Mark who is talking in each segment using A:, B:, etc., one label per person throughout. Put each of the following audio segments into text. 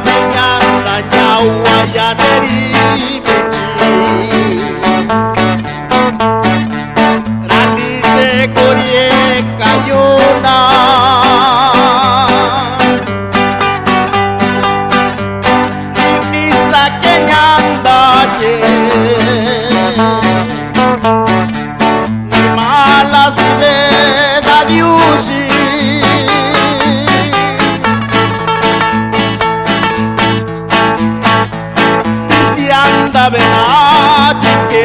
A: kenyanda nyawa ya neri mechi rani se korie kayona nisa kenyanda je ni mala si veda diushi anda benachike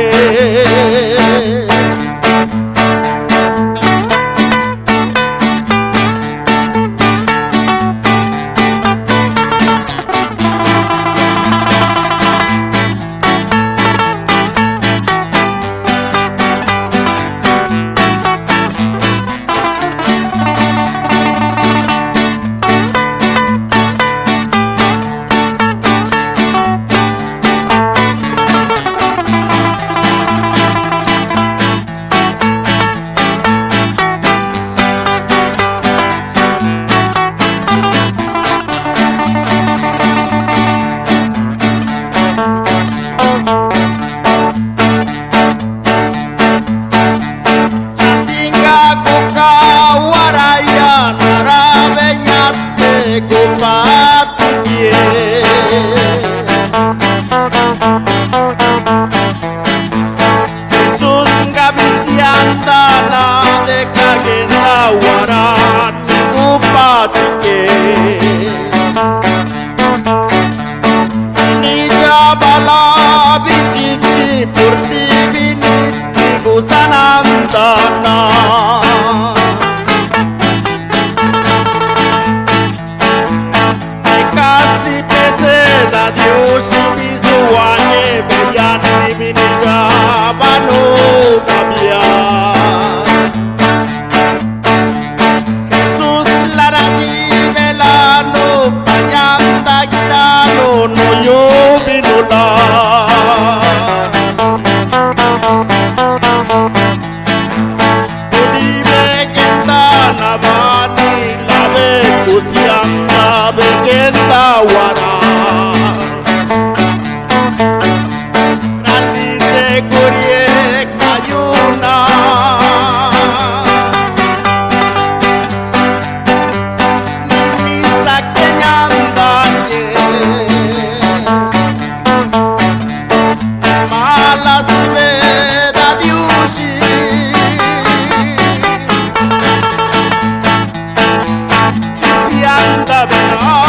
A: Jesús ngabisianda na de kagenda waran upatike ni jabala bichichi purti viniti gusanandana kasi pese da Dios bizuanye beyani binija bano kabia Jesús laraji velano panyanda girano no yo binula Odibe kenda nabani lave kusianda begenda wara Rani se korie kayuna Nisa kenyanda je Mala siveda diushi Chisianda bena